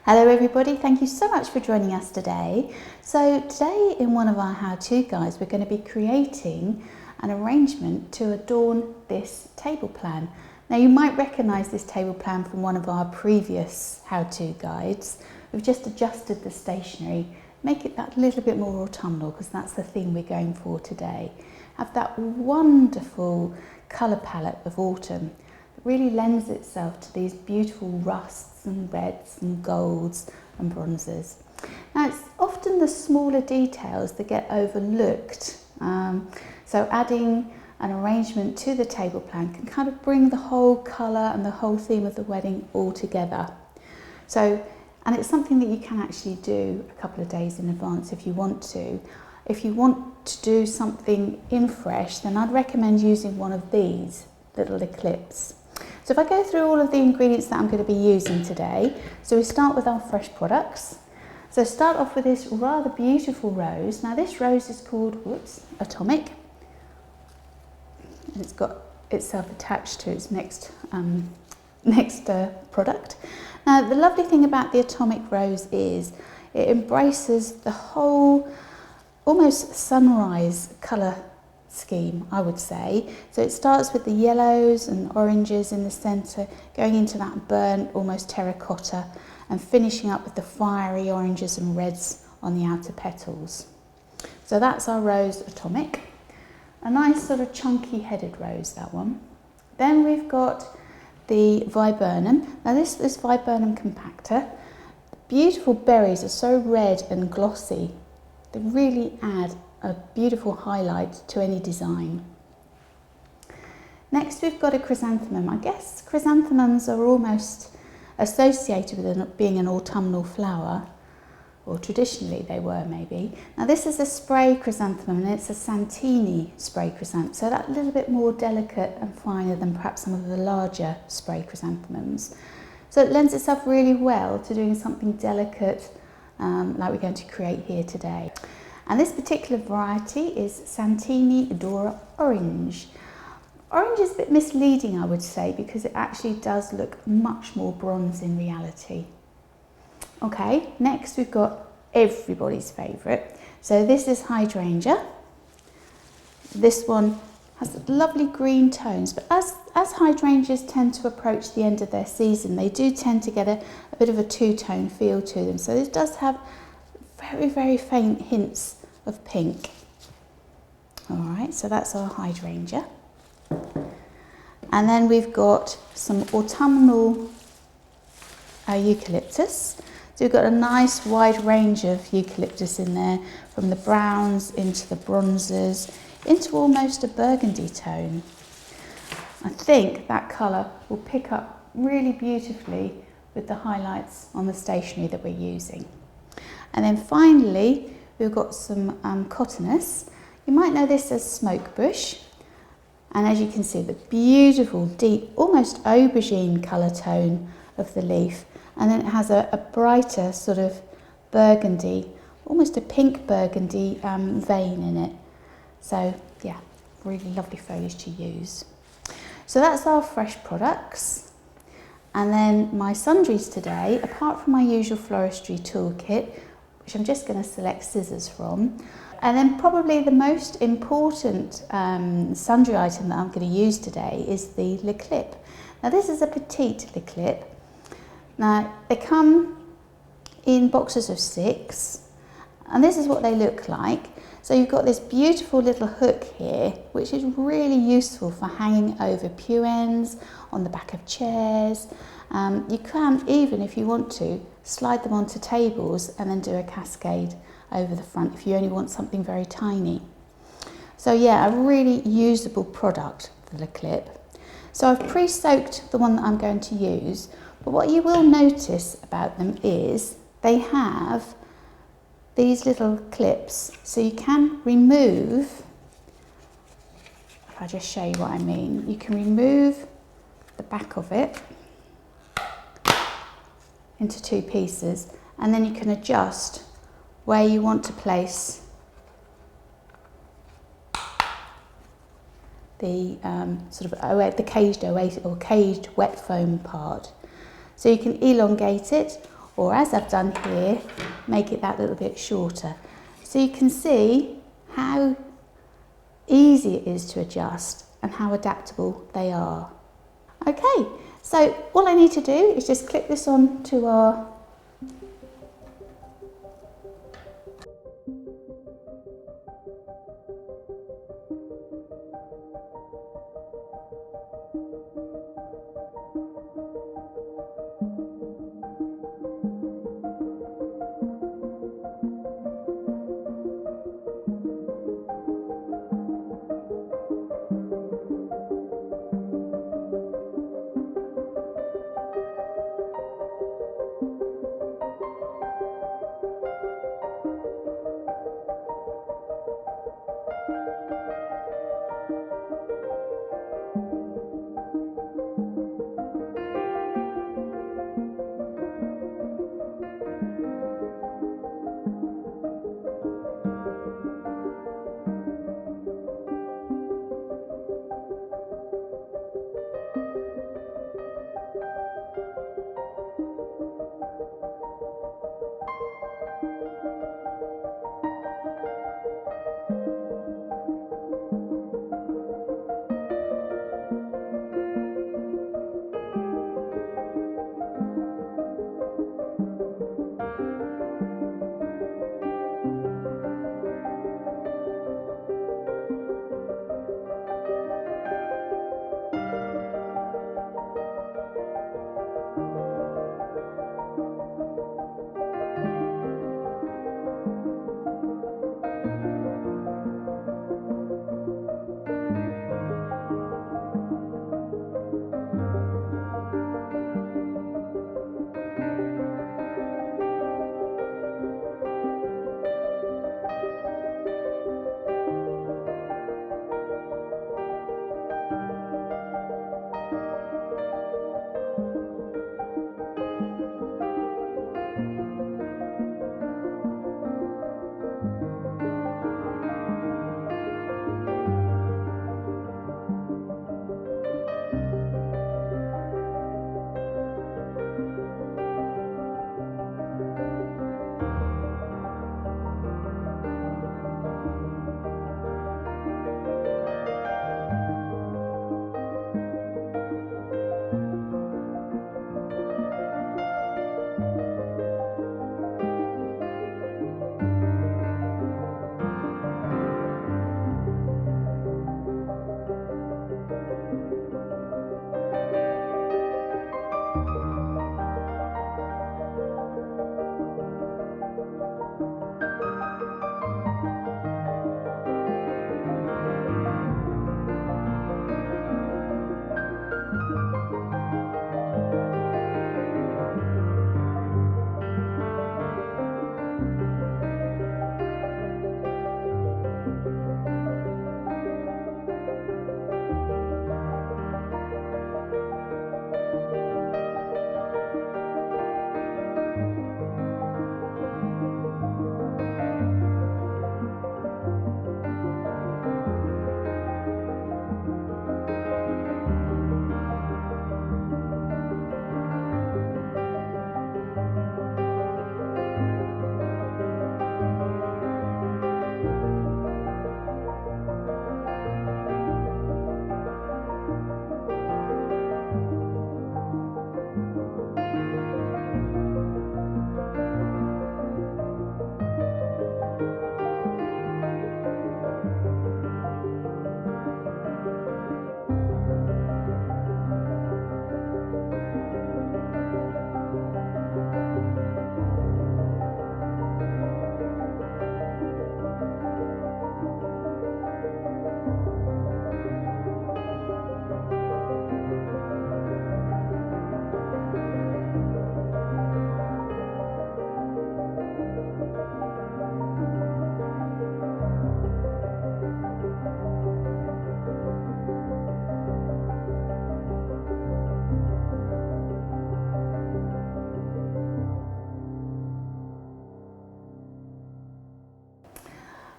Hello everybody, thank you so much for joining us today. So today in one of our how-to guides we're going to be creating an arrangement to adorn this table plan. Now you might recognise this table plan from one of our previous how-to guides. We've just adjusted the stationery, make it that little bit more autumnal because that's the theme we're going for today. Have that wonderful colour palette of autumn that really lends itself to these beautiful rusts and reds and golds and bronzes. Now it's often the smaller details that get overlooked, so adding an arrangement to the table plan can kind of bring the whole colour and the whole theme of the wedding all together. And it's something that you can actually do a couple of days in advance if you want to. If you want to do something in fresh, then I'd recommend using one of these little Eucalyptus. So if I go through all of the ingredients that I'm going to be using today, so we start with our fresh products. So start off with this rather beautiful rose. Now this rose is called, Atomic. And it's got itself attached to its next product. Now the lovely thing about the Atomic rose is it embraces the whole almost sunrise colour scheme, I would say. So it starts with the yellows and oranges in the centre, going into that burnt, almost terracotta, and finishing up with the fiery oranges and reds on the outer petals. So that's our rose Atomic. A nice sort of chunky headed rose, that one. Then we've got the Viburnum. Now this is Viburnum Compacta. The beautiful berries are so red and glossy. They really add a beautiful highlight to any design. Next we've got a chrysanthemum. I guess chrysanthemums are almost associated with being an autumnal flower, or traditionally they were maybe. Now this is a spray chrysanthemum and it's a Santini spray chrysanthemum, so that little bit more delicate and finer than perhaps some of the larger spray chrysanthemums. So it lends itself really well to doing something delicate like we're going to create here today. And this particular variety is Santini Doria Orange. Orange is a bit misleading, I would say, because it actually does look much more bronze in reality. Okay, next we've got everybody's favourite. So this is Hydrangea. This one has lovely green tones, but as hydrangeas tend to approach the end of their season, they do tend to get a bit of a two-tone feel to them. So this does have very, very faint hints of pink. All right, so that's our Hydrangea. And then we've got some autumnal Eucalyptus. So we've got a nice wide range of Eucalyptus in there, from the browns into the bronzes, into almost a burgundy tone. I think that colour will pick up really beautifully with the highlights on the stationery that we're using. And then finally, we've got some Cotinus. You might know this as smoke bush. And as you can see, the beautiful, deep, almost aubergine colour tone of the leaf. And then it has a brighter sort of burgundy, almost a pink burgundy vein in it. So yeah, really lovely foliage to use. So that's our fresh products. And then my sundries today, apart from my usual floristry toolkit, which I'm just going to select scissors from. And then probably the most important sundry item that I'm going to use today is the Klip. Now this is a petite Klip. Now they come in boxes of 6, and this is what they look like. So you've got this beautiful little hook here, which is really useful for hanging over pew ends, on the back of chairs. You can even, if you want to, slide them onto tables and then do a cascade over the front if you only want something very tiny. So yeah, a really usable product for the Klip. So I've pre-soaked the one that I'm going to use, but what you will notice about them is they have these little clips, so you can remove, if I just show you what I mean, you can remove the back of it into 2 pieces, and then you can adjust where you want to place the the caged wet foam part. So you can elongate it, or as I've done here, make it that little bit shorter. So you can see how easy it is to adjust and how adaptable they are. Okay, so all I need to do is just clip this on to our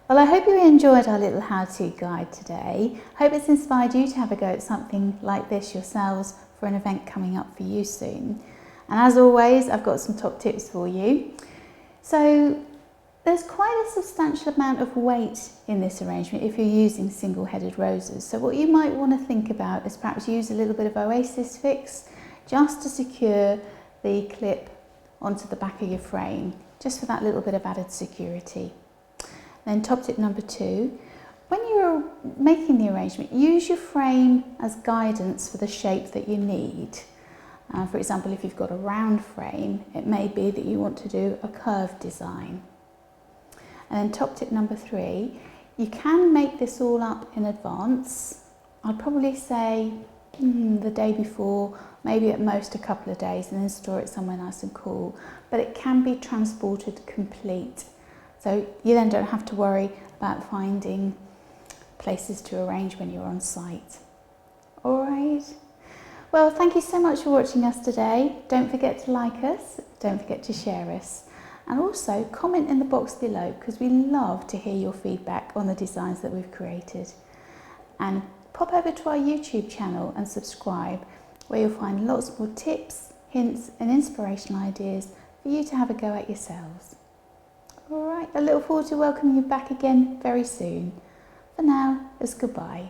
Well, I hope you enjoyed our little how-to guide today. I hope it's inspired you to have a go at something like this yourselves for an event coming up for you soon. And as always, I've got some top tips for you. So there's quite a substantial amount of weight in this arrangement if you're using single-headed roses. So what you might want to think about is perhaps use a little bit of Oasis Fix just to secure the clip onto the back of your frame, just for that little bit of added security. Then top tip number 2, when you're making the arrangement, use your frame as guidance for the shape that you need. For example, if you've got a round frame, it may be that you want to do a curved design. And then top tip number 3, you can make this all up in advance. I'd probably say the day before, maybe at most a couple of days, and then store it somewhere nice and cool. But it can be transported complete. So you then don't have to worry about finding places to arrange when you're on site. All right. Well, thank you so much for watching us today. Don't forget to like us, don't forget to share us. And also comment in the box below, because we love to hear your feedback on the designs that we've created. And pop over to our YouTube channel and subscribe, where you'll find lots more tips, hints and inspirational ideas for you to have a go at yourselves. All right, I look forward to welcoming you back again very soon. For now, it's goodbye.